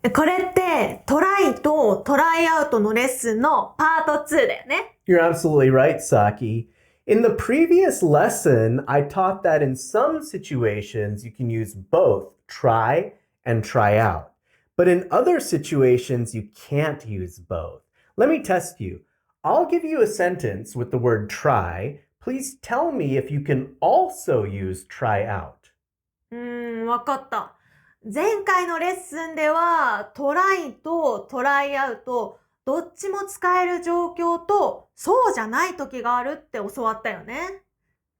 これってトライとトライアウトのレッスンのパート2だよね。You're absolutely right, Saki. In the previous lesson, I taught that in some situations you can use both try and try out. But in other situations, you can't use both. Let me test you. I'll give you a sentence with the word try. Please tell me if you can also use try out. わかった。前回のレッスンではトライとトライアウトどっちも使える状況とそうじゃない時があるって教わったよね。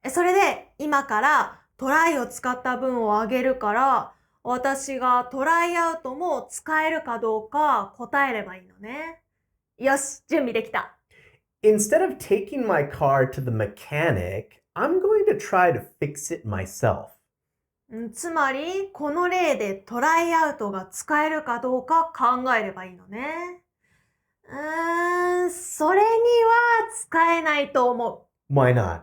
それで今からトライを使った文をあげるから私がトライアウトも使えるかどうか答えればいいのね。よし、準備できた。Instead of taking my car to the mechanic, I'm going to try to fix it myself. つまり、この例でトライアウトが使えるかどうか考えればいいのね。それには使えないと思う。Why not?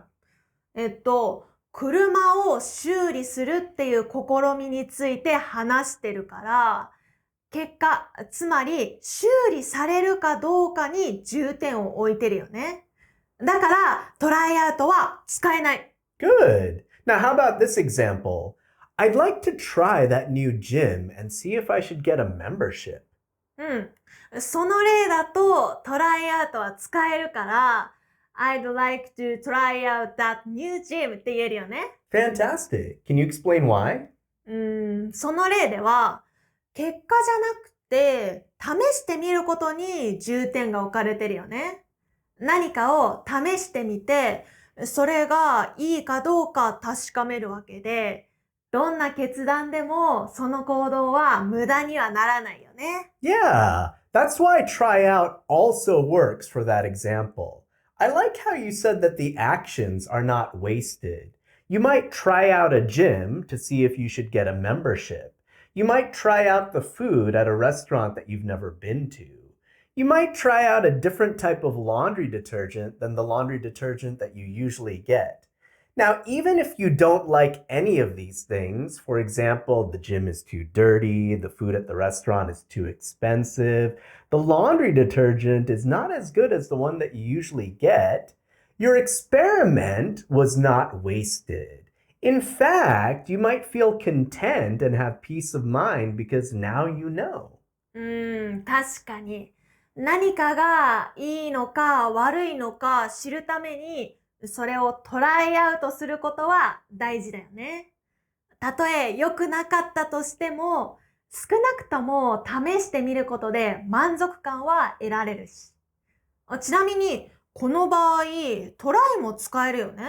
車を修理するっていう試みについて話してるから、結果、つまり修理されるかどうかに重点を置いてるよね。だから、トライアウトは使えない。Good. Now, how about this example? I'd like to try that new gym and see if I should get a membership. その例だとトライアウトは使えるから、I'd like to try out that new gym って言えるよね。Fantastic. Can you explain why? その例では、結果じゃなくて、試してみることに重点が置かれてるよね。何かを試してみて、それがいいかどうか確かめるわけで、どんな決断でもその行動は無駄にはならないよね。Yeah, that's why try out also works for that example. I like how you said that the actions are not wasted. You might try out a gym to see if you should get a membership. You might try out the food at a restaurant that you've never been to. You might try out a different type of laundry detergent than the laundry detergent that you usually get. Now, even if you don't like any of these things, for example, the gym is too dirty, the food at the restaurant is too expensive, the laundry detergent is not as good as the one that you usually get, your experiment was not wasted. In fact, you might feel content and have peace of mind because now you know. 確かに。何かがいいのか悪いのか知るために、それをトライアウトすることは大事だよね。たとえ良くなかったとしても、少なくとも試してみることで満足感は得られるし。ちなみに、この場合、トライも使えるよね。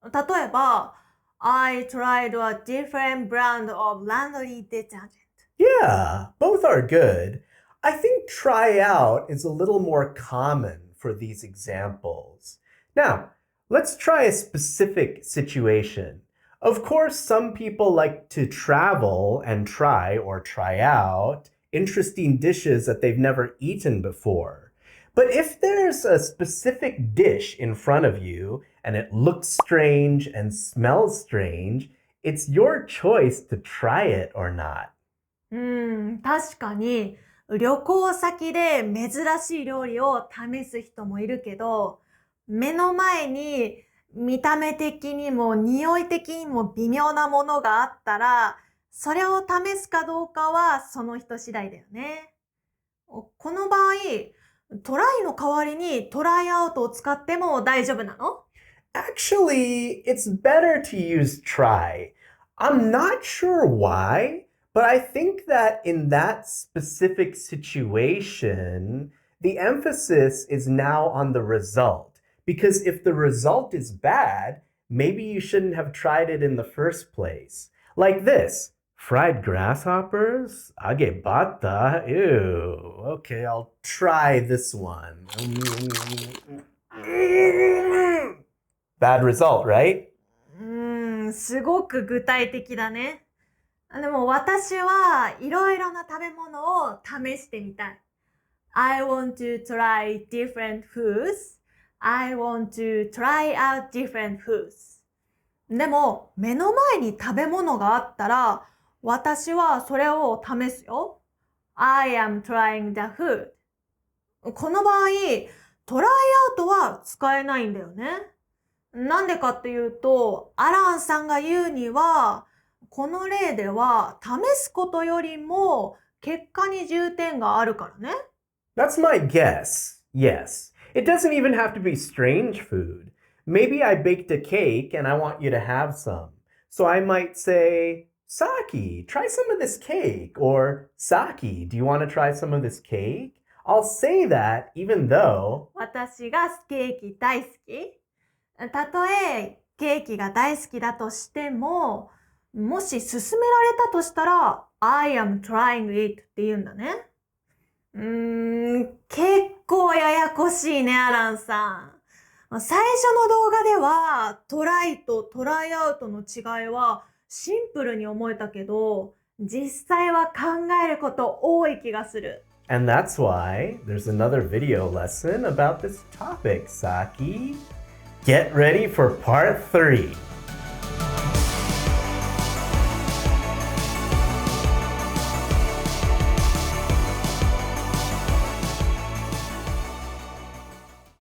例えば、I tried a different brand of laundry detergent. Yeah, both are good. I think try out is a little more common for these examples. Now, let's try a specific situation. Of course, some people like to travel and try or try out interesting dishes that they've never eaten before. But if there's a specific dish in front of you and it looks strange and smells strange, it's your choice to try it or not. 確かに旅行先で珍しい料理を試す人もいるけど、目の前に見た目的にも匂い的にも微妙なものがあったら、それを試すかどうかはその人次第だよね。この場合、トライの代わりにトライアウトを使っても大丈夫なの？ Actually, it's better to use try. I'm not sure why, but I think that in that specific situation, the emphasis is now on the result. Because if the result is bad, maybe you shouldn't have tried it in the first place. Like this. Fried grasshoppers? Agebata? Ew. Okay, I'll try this one. Bad result, right? すごく具体的だね。でも私はいろいろな食べ物を試してみたい。I want to try different foods. I want to try out different foods. でも目の前に食べ物があったら私はそれを試すよ。I am trying the food. この場合、トライアウトは使えないんだよね。なんでかっていうと、アランさんが言うには、この例では試すことよりも結果に重点があるからね。That's my guess. Yes. It doesn't even have to be strange food. Maybe I baked a cake and I want you to have some. So I might say, Saki, try some of this cake. Or, Saki, do you want to try some of this cake? I'll say that even though 私がケーキ大好き。たとえケーキが大好きだとしても、もし勧められたとしたら、I am trying it って言うんだね。結構ややこしいね、アランさん。最初の動画では、トライとトライアウトの違いはシンプルに思えたけど、実際は考えること多い気がする。And that's why there's another video lesson about this topic, Saki. Get ready for part 3.